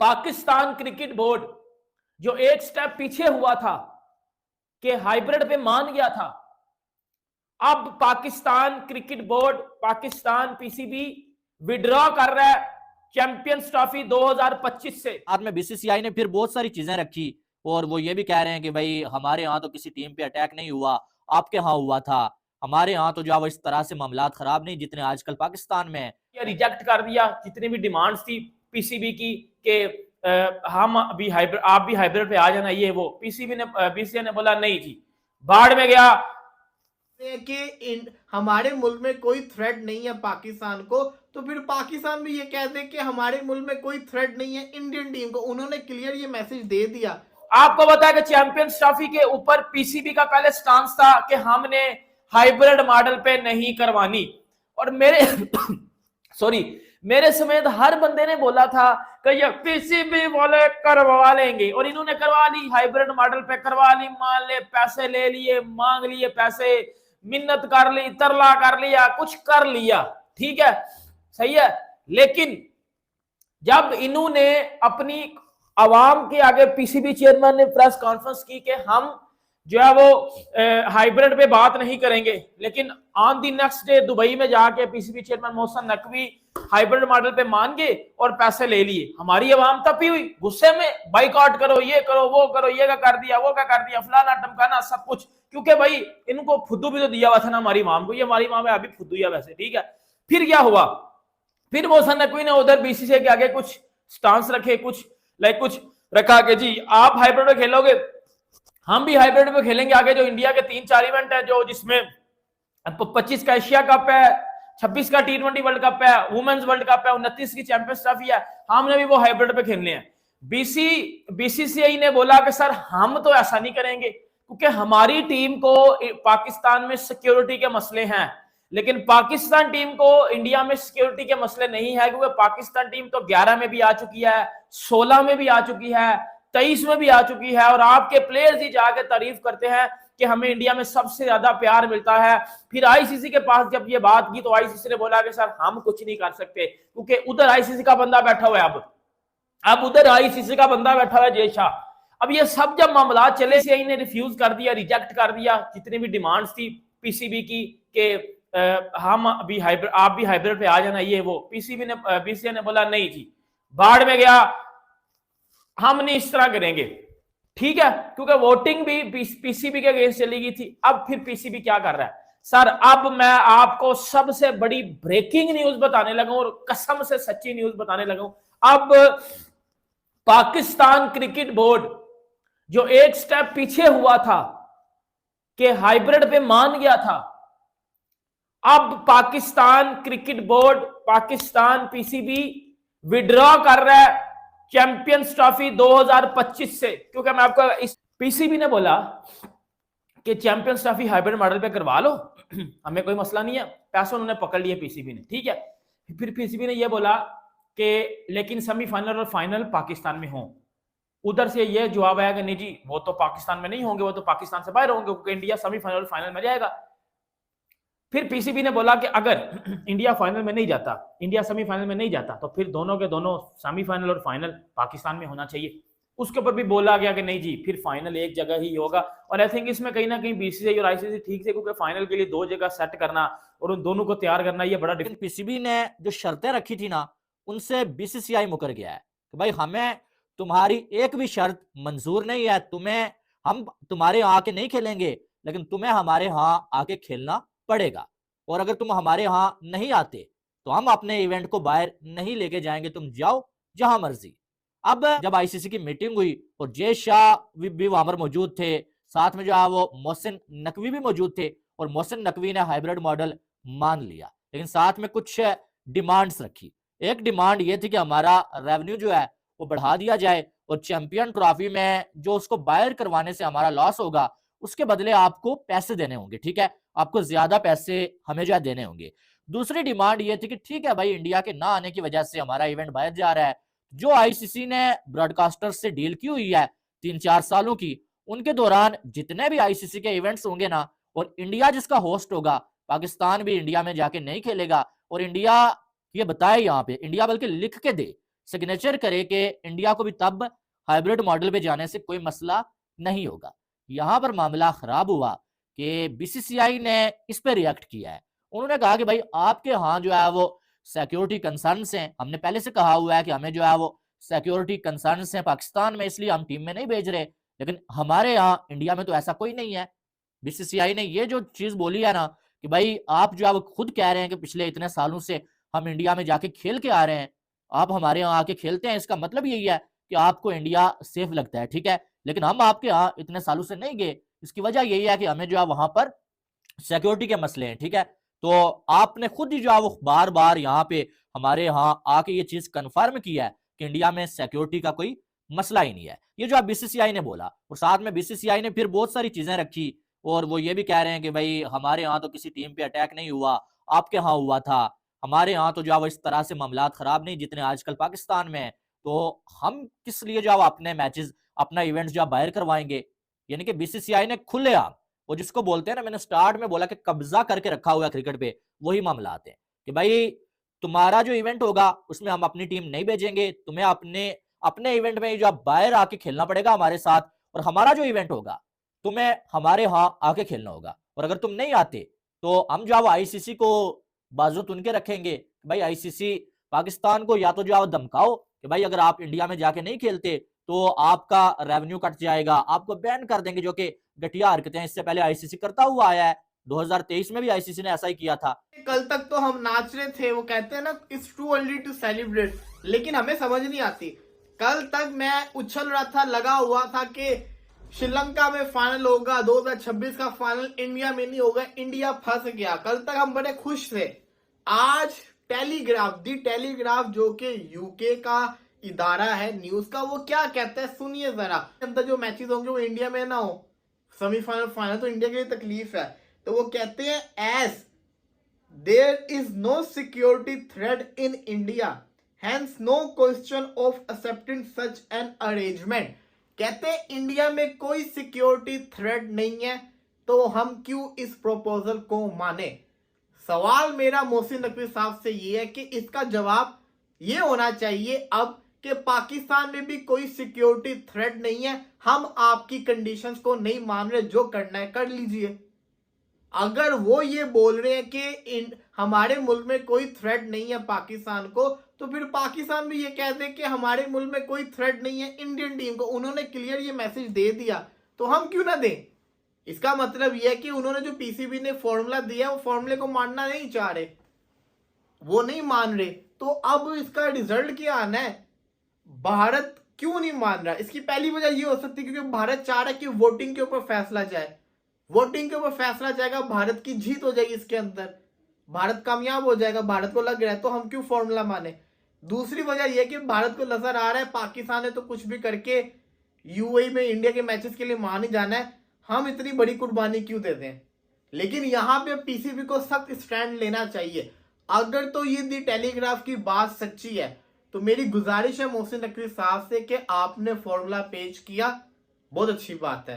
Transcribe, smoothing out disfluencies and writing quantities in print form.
Pakistan cricket board जो एक step पीछे हुआ था कि हाइब्रिड पे मान गया था, अब Pakistan cricket board, Pakistan PCB withdraw कर रहा है चैंपियंस ट्रॉफी 2025 से। बाद में बीसीसीआई ने फिर बहुत सारी चीजें रखी और वो ये भी कह रहे हैं कि भाई हमारे यहाँ तो किसी टीम पे अटैक नहीं हुआ, आपके यहाँ हुआ था, हमारे यहाँ तो जो इस तरह से मामलात खराब नहीं जितने आजकल पाकिस्तान में है। रिजेक्ट कर दिया जितनी भी डिमांड्स थी पीसीबी की कि हम भी हाइब्रिड, आप भी हाइब्रिड पे आ जाना, ये वो पीसीबी ने, बीसीसीआई ने बोला नहीं जी, बाढ़ में गया कि हमारे मुल्क में कोई थ्रेट नहीं है पाकिस्तान को, तो फिर पाकिस्तान भी ये कह दे कि हमारे मुल्क में कोई थ्रेट नहीं है इंडियन टीम को। उन्होंने क्लियर ये मैसेज दे दिया। आपको पता है कि चैंपियंस ट्रॉफी के ऊपर पीसीबी का पहले स्टांस था कि हमने हाइब्रिड मॉडल पे नहीं करवानी, और मेरे सॉरी मेरे समेत हर बंदे ने बोला था कि ये पीसीबी वाले करवा लेंगे, और इन्होंने करवा ली, हाइब्रिड मॉडल पे करवा ली, मान ले पैसे ले लिए, मांग लिए पैसे, मिन्नत कर ली, तरला कर लिया, कुछ कर लिया, ठीक है, सही है। लेकिन जब इन्होंने अपनी अवाम के आगे, पीसीबी चेयरमैन ने प्रेस कॉन्फ्रेंस की कि हम जो है वो हाइब्रिड पे बात नहीं करेंगे, लेकिन on the next day Dubai में जाके PCB chairman Mohsin Naqvi hybrid model पे मान गए और पैसे ले लिए। हमारी अवाम तपी हुई गुस्से में, बाइकआउट करो, ये करो, वो करो, ये क्या कर दिया, वो क्या कर दिया, फलाना टमकाना सब कुछ, क्योंकि भाई इनको फुद्दू भी तो दिया हुआ था ना हमारी माम को, ये हमारी माम है अभी फुद्दू है वैसे, ठीक है। फिर क्या हुआ, फिर मोहसिन नकवी ने उधर बीसीसीआई के आगे कुछ स्टांस रखे, कुछ रखा कि जी आप हाइब्रिड में खेलोगे, हम भी हाइब्रिड में खेलेंगे आगे। जो इंडिया के 3-4 इवेंट है, जो जिसमें 25 का एशिया कप है, 26 का T20 वर्ल्ड कप है, वुमेन्स वर्ल्ड कप है, 29 की चैंपियंस ट्रॉफी है, हमने भी वो हाइब्रिड पे खेलने हैं। बीसीसीआई ने बोला कि सर हम तो ऐसा नहीं करेंगे, क्योंकि हमारी टीम को पाकिस्तान में सिक्योरिटी के मसले हैं, लेकिन पाकिस्तान टीम को इंडिया में सिक्योरिटी के मसले नहीं है, क्योंकि पाकिस्तान टीम तो 11 में भी आ चुकी है, 16 में भी आ चुकी है, 23 में भी आ चुकी है, और आपके प्लेयर्स ही जाके तारीफ करते हैं कि हमें इंडिया में सबसे ज्यादा प्यार मिलता है। फिर आईसीसी के पास जब ये बात की तो आईसीसी ने बोला कि सर हम कुछ नहीं कर सकते, क्योंकि उधर आईसीसी का बंदा बैठा हुआ है, अब उधर आईसीसी का बंदा बैठा हुआ है जय शाह। अब ये सब जब मामला चले, सीआई ने रिफ्यूज कर दिया, रिजेक्ट कर दिया जितनी भी डिमांड्स थी पीसीबी की कि हम भी हाइब्रिड, आप भी हाइब्रिड पे आ जाना, ये वो पीसीबी ने, बीसीसीआई ने बोला नहीं जी, बाढ़ में गया, हम नहीं इस तरह करेंगे, ठीक है, क्योंकि वोटिंग भी पीसीबी के अगेंस्ट चली गई थी। अब फिर पीसीबी क्या कर रहा है सर, अब मैं आपको सबसे बड़ी ब्रेकिंग न्यूज बताने लगा और कसम से सच्ची न्यूज बताने लगा। अब पाकिस्तान क्रिकेट बोर्ड जो एक स्टेप पीछे हुआ था कि हाइब्रिड पे मान गया था, अब Pakistan cricket board, Pakistan PCB withdraw कर रहा है चैंपियंस ट्रॉफी 2025 से, क्योंकि मैं आपको, इस पीसीबी ने बोला कि चैंपियंस ट्रॉफी हाइब्रिड मॉडल पे करवा लो, हमें कोई मसला नहीं है, पैसे उन्होंने पकड़ लिए पीसीबी ने, ठीक है। फिर पीसीबी ने यह बोला कि लेकिन सेमीफाइनल और फाइनल पाकिस्तान में हो। उधर से यह जवाब आया कि नहीं जी, वो तो पाकिस्तान में नहीं होंगे, वो तो पाकिस्तान से बाहर होंगे, क्योंकि इंडिया सेमीफाइनल और फाइनल में जाएगा। फिर पीसीबी ने बोला कि अगर इंडिया फाइनल में नहीं जाता, इंडिया सेमीफाइनल में नहीं जाता, तो फिर दोनों के दोनों सेमीफाइनल और फाइनल पाकिस्तान में होना चाहिए। उसके ऊपर भी बोला गया कि नहीं जी, फिर फाइनल एक जगह ही होगा। और आई थिंक इसमें कहीं ना कहीं बीसीसीआई और आईसीसी ठीक थे, क्योंकि फाइनल के लिए 2 जगह सेट करना और उन दोनों को तैयार करना, ये बड़ा डिफरेंट। पीसीबी ने जो शर्तें रखी थी ना, उनसे बीसीसीआई मुकर गया है कि भाई हमें तुम्हारी एक भी शर्त मंजूर नहीं है, हम तुम्हारे यहाँ आके नहीं खेलेंगे, लेकिन तुम्हें हमारे यहाँ आके खेलना पड़ेगा, और अगर तुम हमारे यहाँ नहीं आते तो हम अपने इवेंट को बाहर नहीं लेके जाएंगे, तुम जाओ जहां मर्जी। अब जब आईसीसी की मीटिंग हुई और जय शाह भी वहां पर मौजूद थे, साथ में जो है वो मोहसिन नकवी भी मौजूद थे, और मोहसिन नकवी ने हाइब्रिड मॉडल मान लिया, लेकिन साथ में कुछ डिमांड्स रखी। एक डिमांड ये थी कि हमारा रेवेन्यू जो है वो बढ़ा दिया जाए, और चैंपियन ट्रॉफी में जो उसको बाहर करवाने से हमारा लॉस होगा, उसके बदले आपको पैसे देने होंगे, ठीक है, आपको ज्यादा पैसे हमें जो है देने होंगे। दूसरी डिमांड ये थी कि ठीक है भाई, इंडिया के ना आने की वजह से हमारा इवेंट बाहर जा रहा है, जो आईसीसी ने ब्रॉडकास्टर से डील की हुई है 3-4 सालों की, उनके दौरान जितने भी आईसीसी के इवेंट्स होंगे ना, और इंडिया जिसका होस्ट होगा, पाकिस्तान भी इंडिया में जाके नहीं खेलेगा, और इंडिया ये बताए यहाँ पे, इंडिया बल्कि लिख के दे सिग्नेचर करे कि इंडिया को भी तब हाइब्रिड मॉडल पे जाने से कोई मसला नहीं होगा। यहां पर मामला खराब हुआ कि बीसीसीआई ने इस पे रिएक्ट किया है। उन्होंने कहा कि भाई आपके यहाँ जो है वो सिक्योरिटी कंसर्न्स हैं, हमने पहले से कहा हुआ है कि हमें जो है वो सिक्योरिटी कंसर्न्स हैं पाकिस्तान में, इसलिए हम टीम में नहीं भेज रहे, लेकिन हमारे यहाँ इंडिया में तो ऐसा कोई नहीं है। बीसीसीआई ने ये जो चीज बोली है ना कि भाई आप जो है वो खुद कह रहे हैं कि पिछले इतने सालों से हम इंडिया में जाके खेल के आ रहे हैं, आप हमारे यहाँ आके खेलते हैं, इसका मतलब यही है कि आपको इंडिया सेफ लगता है, ठीक है, लेकिन हम आपके यहाँ इतने सालों से नहीं गए। इसकी वजह यही है कि हमें जो है वहां पर सिक्योरिटी के मसले हैं, ठीक है। तो आपने खुद ही जो है वो बार बार यहाँ पे हमारे यहाँ आके ये चीज कंफर्म किया है कि इंडिया में सिक्योरिटी का कोई मसला ही नहीं है। ये जो बीसीसीआई ने बोला, और साथ में बीसीसीआई ने फिर बहुत सारी चीजें रखी, और वो ये भी कह रहे हैं कि भाई हमारे यहाँ तो किसी टीम पे अटैक नहीं हुआ, आपके यहाँ हुआ था, हमारे यहाँ तो जो है वो इस तरह से मामलात खराब नहीं जितने आजकल पाकिस्तान में है, तो हम किस लिए जो है अपने मैचेस, अपना इवेंट जो है बाहर करवाएंगे। यानी कि बीसीसीआई ने खुलेआम, वो जिसको बोलते हैं ना, मैंने स्टार्ट में बोला कि कब्जा करके रखा हुआ है क्रिकेट पे, वही मामला आते हैं कि भाई तुम्हारा जो इवेंट होगा उसमें हम अपनी टीम नहीं भेजेंगे, तुम्हें अपने अपने इवेंट में जो बाहर आके खेलना पड़ेगा हमारे साथ, और हमारा जो इवेंट होगा तुम्हें हमारे यहाँ आके खेलना होगा, और अगर तुम नहीं आते तो हम जो है आईसीसी को बाजू तुन के रखेंगे। भाई आईसीसी पाकिस्तान को या तो जो है धमकाओ कि भाई अगर आप इंडिया में जाके नहीं खेलते तो आपका रेवेन्यू कट जाएगा, आपको बैन कर देंगे, जो कि घटिया हरकतें हैं, इससे पहले आईसीसी करता हुआ आया है। 2023 में भी आईसीसी ने ऐसा ही किया था। कल तक तो हम नाच रहे थे, वो कहते हैं ना it's too early to celebrate, लेकिन हमें समझ नहीं आती। कल तक मैं उछल रहा था, लगा हुआ था कि श्रीलंका में फाइनल होगा, 2026 का फाइनल इंडिया में नहीं होगा, इंडिया फंस गया। कल तक हम बड़े खुश थे। आज टेलीग्राफ, दी टेलीग्राफ जो कि यूके का इदारा है न्यूज का, वो क्या कहता है सुनिए जरा। अंदर जो मैचेस होंगे वो इंडिया में ना हो, सेमीफाइनल फाइनल तो इंडिया के लिए तकलीफ है। तो वो कहते हैं as there is no security threat in India, hence no question of accepting such an arrangement. कहते हैं इंडिया में कोई सिक्योरिटी थ्रेट नहीं है, तो हम क्यों इस प्रपोजल को माने। सवाल मेरा मोहसिन नकवी साहब से ये है कि इसका जवाब ये होना चाहिए अब कि पाकिस्तान में भी कोई सिक्योरिटी थ्रेट नहीं है, हम आपकी कंडीशंस को नहीं मान रहे, जो करना है कर लीजिए। अगर वो ये बोल रहे हैं कि हमारे मुल्क में कोई थ्रेट नहीं है पाकिस्तान को, तो फिर पाकिस्तान भी ये कह दे कि हमारे मुल्क में कोई थ्रेट नहीं है इंडियन टीम को। उन्होंने क्लियर ये मैसेज दे दिया, तो हम क्यों ना दें। इसका मतलब यह है कि उन्होंने जो पीसीबी ने फॉर्मूला दिया वो फॉर्मूले को मानना नहीं चाह रहे, वो नहीं मान रहे। तो अब इसका रिजल्ट क्या आना है, भारत क्यों नहीं मान रहा। इसकी पहली वजह ये हो सकती है क्योंकि भारत चाह रहा है कि वोटिंग के ऊपर फैसला जाए, वोटिंग के ऊपर फैसला जाएगा, भारत की जीत हो जाएगी, इसके अंदर भारत कामयाब हो जाएगा, भारत को लग रहा है, तो हम क्यों फॉर्मूला माने। दूसरी वजह यह कि भारत को नजर आ रहा है पाकिस्तान ने तो कुछ भी करके यूएई में इंडिया के मैचेस के लिए मान ही जाना है, हम इतनी बड़ी कुर्बानी क्यों दे दें। लेकिन यहां पे पीसीबी को सख्त स्टैंड लेना चाहिए। अगर तो ये दी टेलीग्राफ की बात सच्ची है तो मेरी गुजारिश है मोहसिन नकवी साहब से कि आपने फॉर्मूला पेश किया, बहुत अच्छी बात है।